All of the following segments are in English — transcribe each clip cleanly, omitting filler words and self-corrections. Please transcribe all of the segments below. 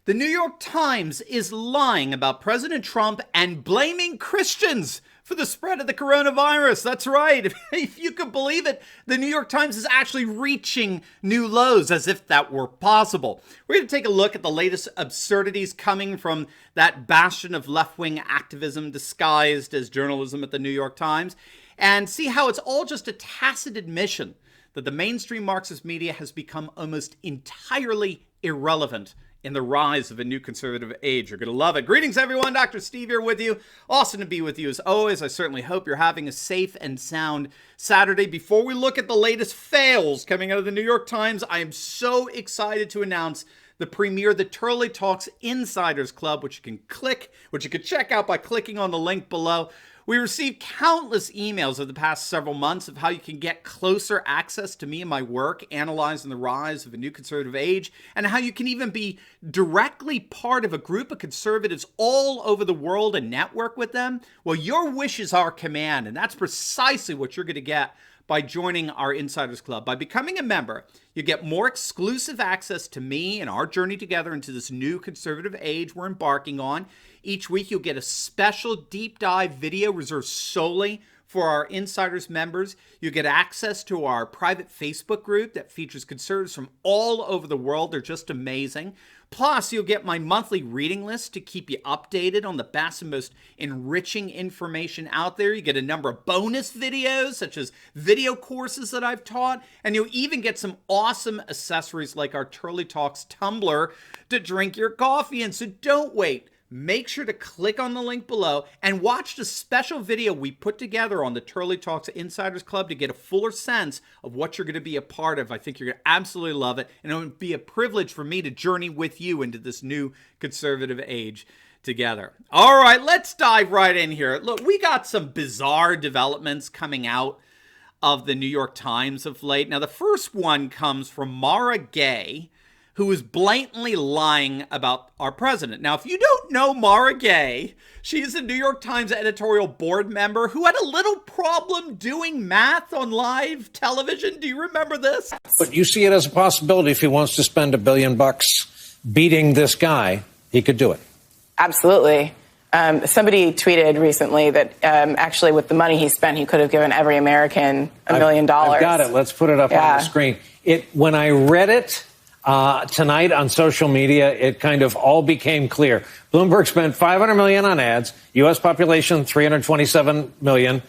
The New York Times is lying about President Trump and blaming Christians for the spread of the coronavirus. That's right. If you could believe it, the New York Times is actually reaching new lows, as if that were possible. We're going to take a look at the latest absurdities coming from that bastion of left-wing activism disguised as journalism at the New York Times, and see how it's all just a tacit admission that the mainstream Marxist media has become almost entirely irrelevant in the rise of a new conservative age. You're going to love it. Greetings, everyone. Dr. Steve here with you. Awesome to be with you as always. I certainly hope you're having a safe and sound Saturday. Before we look at the latest fails coming out of the New York Times, I am so excited to announce the premiere of the Turley Talks Insiders Club, which you can check out by clicking on the link below. We received countless emails over the past several months of how you can get closer access to me and my work analyzing the rise of a new conservative age, and how you can even be directly part of a group of conservatives all over the world and network with them. Well, your wish is our command, and that's precisely what you're going to get by joining our Insiders Club. By becoming a member, you get more exclusive access to me and our journey together into this new conservative age we're embarking on. Each week, you'll get a special deep dive video reserved solely for our Insiders members. You get access to our private Facebook group that features conservatives from all over the world. They're just amazing. Plus, you'll get my monthly reading list to keep you updated on the best and most enriching information out there. You get a number of bonus videos, such as video courses that I've taught, and you'll even get some awesome accessories like our Turley Talks tumbler to drink your coffee in. So don't wait. Make sure to click on the link below and watch the special video we put together on the Turley Talks Insiders Club to get a fuller sense of what you're going to be a part of. I think you're going to absolutely love it, and it would be a privilege for me to journey with you into this new conservative age together. All right, let's dive right in here. Look, we got some bizarre developments coming out of the New York Times of late. Now, the first one comes from Maura Gay, who is blatantly lying about our president. Now, if you don't know Maura Gay, she is a New York Times editorial board member who had a little problem doing math on live television. Do you remember this? But you see it as a possibility if he wants to spend $1 billion beating this guy, he could do it. Absolutely. Somebody tweeted recently that actually with the money he spent, he could have given every American $1 million. I've got it. Let's put it up on the screen. When I read it tonight on social media, it kind of all became clear. Bloomberg spent $500 million on ads. U.S. population, 327 million.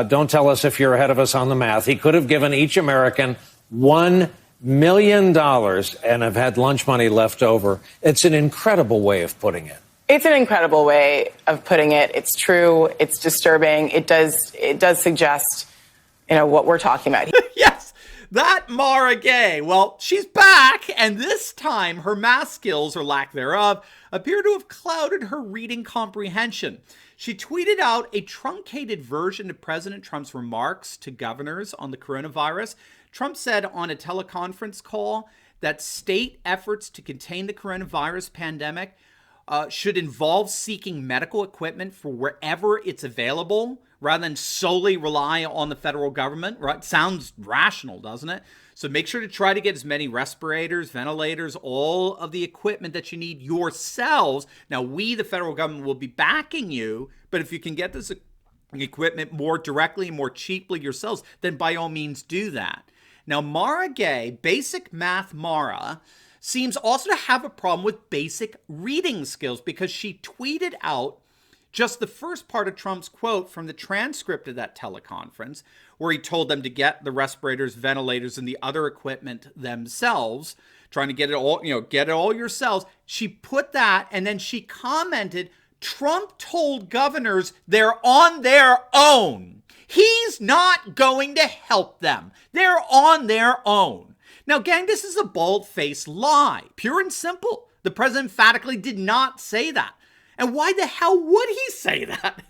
Don't tell us if you're ahead of us on the math. He could have given each American $1 million and have had lunch money left over. It's an incredible way of putting it. It's an incredible way of putting it. It's true. It's disturbing. It does suggest, what we're talking about. Yes. That Maura Gay, well, she's back, and this time her math skills, or lack thereof, appear to have clouded her reading comprehension. She tweeted out a truncated version of President Trump's remarks to governors on the coronavirus. Trump said on a teleconference call that state efforts to contain the coronavirus pandemic should involve seeking medical equipment for wherever it's available, rather than solely rely on the federal government. Right? Sounds rational, doesn't it? So make sure to try to get as many respirators, ventilators, all of the equipment that you need yourselves. Now, we, the federal government, will be backing you, but if you can get this equipment more directly and more cheaply yourselves, then by all means do that. Now, Maura Gay, basic math Maura, seems also to have a problem with basic reading skills because she tweeted out just the first part of Trump's quote from the transcript of that teleconference, where he told them to get the respirators, ventilators, and the other equipment themselves, trying to get it all, get it all yourselves. She put that, and then she commented, Trump told governors they're on their own. He's not going to help them. They're on their own. Now, gang, this is a bold-faced lie, pure and simple. The president emphatically did not say that. And why the hell would he say that?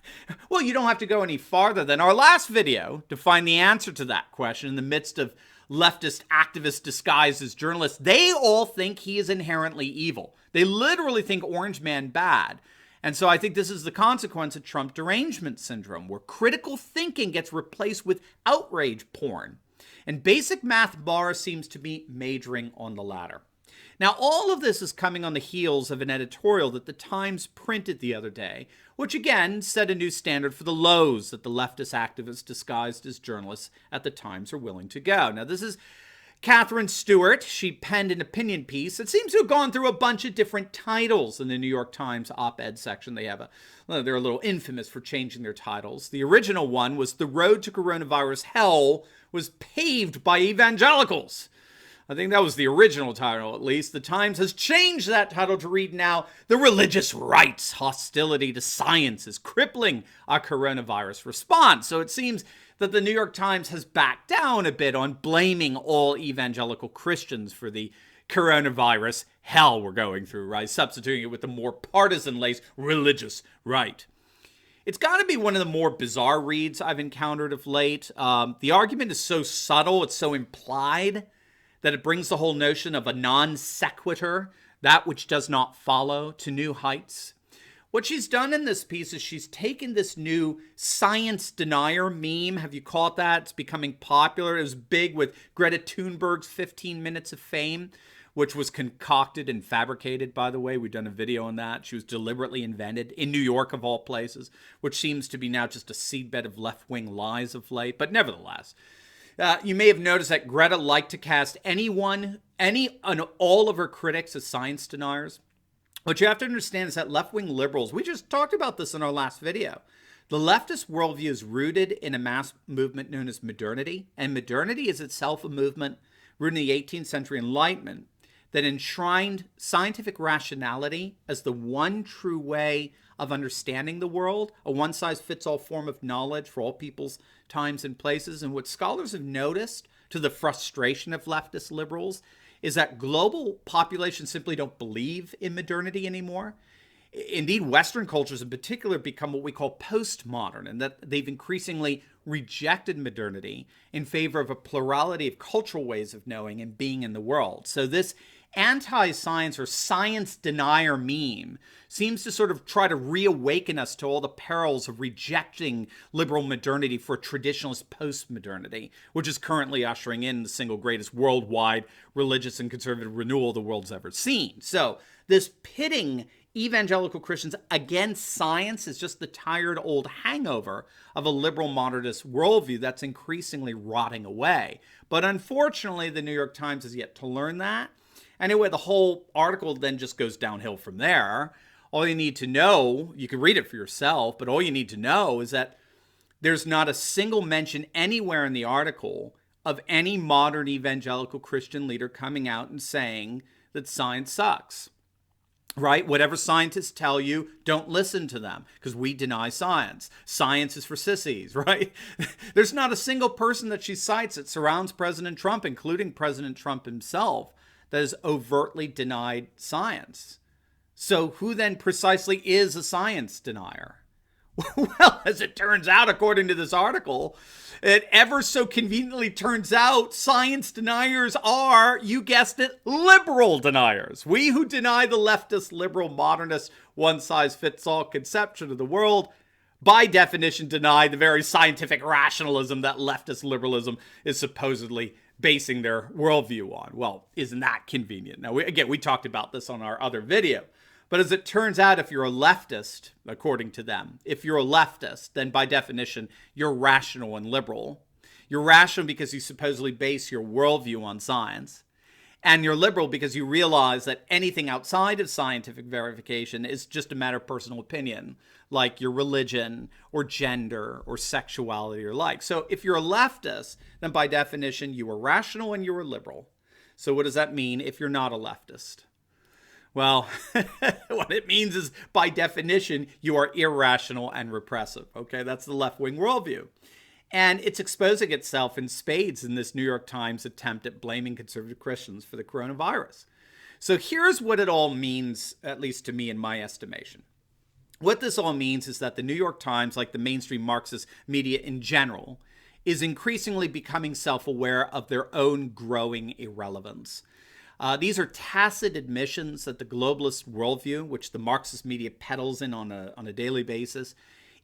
Well, you don't have to go any farther than our last video to find the answer to that question. In the midst of leftist activists disguised as journalists, they all think he is inherently evil. They literally think Orange Man bad. And so I think this is the consequence of Trump derangement syndrome, where critical thinking gets replaced with outrage porn. And basic math Maura seems to be majoring on the latter. Now, all of this is coming on the heels of an editorial that the Times printed the other day, which again set a new standard for the lows that the leftist activists disguised as journalists at the Times are willing to go. Now, this is Catherine Stewart. She penned an opinion piece that seems to have gone through a bunch of different titles in the New York Times op-ed section. They're a little infamous for changing their titles. The original one was "The Road to Coronavirus Hell was Paved by Evangelicals." I think that was the original title, at least. The Times has changed that title to read now, "The Religious Right's Hostility to Science is Crippling Our Coronavirus Response." So it seems that the New York Times has backed down a bit on blaming all evangelical Christians for the coronavirus hell we're going through, right? Substituting it with the more partisan-laced religious right. It's got to be one of the more bizarre reads I've encountered of late. The argument is so subtle, it's so implied, that it brings the whole notion of a non sequitur, that which does not follow, to new heights. What she's done in this piece is she's taken this new science denier meme. Have you caught that? It's becoming popular. It was big with Greta Thunberg's 15 minutes of fame, which was concocted and fabricated, by the way. We've done a video on that. She was deliberately invented in New York, of all places, which seems to be now just a seedbed of left-wing lies of late. But nevertheless, you may have noticed that Greta liked to cast any and all of her critics as science deniers. What you have to understand is that left-wing liberals, we just talked about this in our last video. The leftist worldview is rooted in a mass movement known as modernity, and modernity is itself a movement rooted in the 18th century Enlightenment that enshrined scientific rationality as the one true way of understanding the world, a one-size-fits-all form of knowledge for all peoples, times, and places. And what scholars have noticed, to the frustration of leftist liberals, is that global populations simply don't believe in modernity anymore. Indeed, Western cultures in particular become what we call postmodern, and that they've increasingly rejected modernity in favor of a plurality of cultural ways of knowing and being in the world. So this anti-science or science denier meme seems to sort of try to reawaken us to all the perils of rejecting liberal modernity for traditionalist postmodernity, which is currently ushering in the single greatest worldwide religious and conservative renewal the world's ever seen. So this pitting evangelical Christians against science is just the tired old hangover of a liberal modernist worldview that's increasingly rotting away. But unfortunately, the New York Times has yet to learn that. Anyway, the whole article then just goes downhill from there. All you need to know, you can read it for yourself, but all you need to know is that there's not a single mention anywhere in the article of any modern evangelical Christian leader coming out and saying that science sucks. Right? Whatever scientists tell you, don't listen to them because we deny science. Science is for sissies, right? There's not a single person that she cites that surrounds President Trump, including President Trump himself, that has overtly denied science. So who then precisely is a science denier? Well, as it turns out, according to this article, it ever so conveniently turns out science deniers are, you guessed it, liberal deniers. We who deny the leftist, liberal, modernist, one-size-fits-all conception of the world, by definition, deny the very scientific rationalism that leftist liberalism is supposedly basing their worldview on. Well, isn't that convenient? Now, we talked about this on our other video. But as it turns out, if you're a leftist, according to them, if you're a leftist, then by definition, you're rational and liberal. You're rational because you supposedly base your worldview on science. And you're liberal because you realize that anything outside of scientific verification is just a matter of personal opinion, like your religion or gender or sexuality or like. So if you're a leftist, then by definition, you are rational and you're a liberal. So what does that mean if you're not a leftist? Well, what it means is, by definition, you are irrational and repressive. Okay, that's the left-wing worldview. And it's exposing itself in spades in this New York Times attempt at blaming conservative Christians for the coronavirus. So here's what it all means, at least to me in my estimation. What this all means is that the New York Times, like the mainstream Marxist media in general, is increasingly becoming self-aware of their own growing irrelevance. These are tacit admissions that the globalist worldview, which the Marxist media peddles in on a daily basis,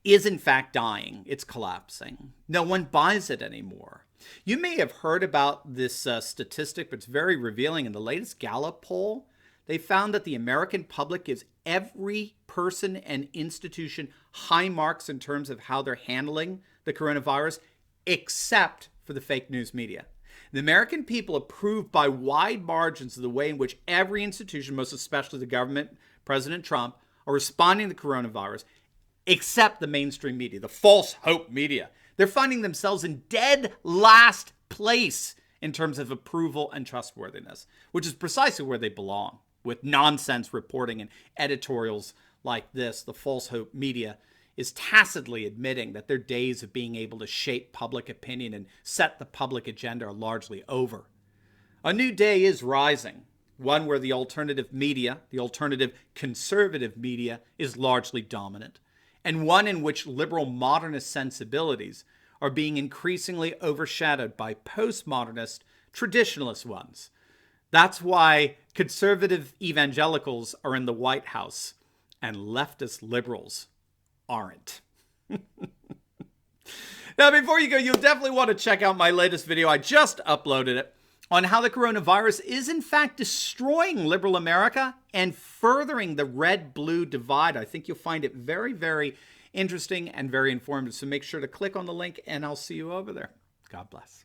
is in fact dying. It's collapsing. No one buys it anymore. You may have heard about this statistic, but it's very revealing. In the latest Gallup poll, they found that the American public gives every person and institution high marks in terms of how they're handling the coronavirus, except for the fake news media. The American people approve by wide margins of the way in which every institution, most especially the government, President Trump, are responding to the coronavirus, except the mainstream media, the false hope media. They're finding themselves in dead last place in terms of approval and trustworthiness, which is precisely where they belong. With nonsense reporting and editorials like this, the false hope media is tacitly admitting that their days of being able to shape public opinion and set the public agenda are largely over. A new day is rising, one where the alternative media, the alternative conservative media, is largely dominant, and one in which liberal modernist sensibilities are being increasingly overshadowed by postmodernist traditionalist ones. That's why conservative evangelicals are in the White House and leftist liberals aren't. Now, before you go, you'll definitely want to check out my latest video. I just uploaded it on how the coronavirus is in fact destroying liberal America and furthering the red-blue divide. I think you'll find it very, very interesting and very informative. So make sure to click on the link and I'll see you over there. God bless.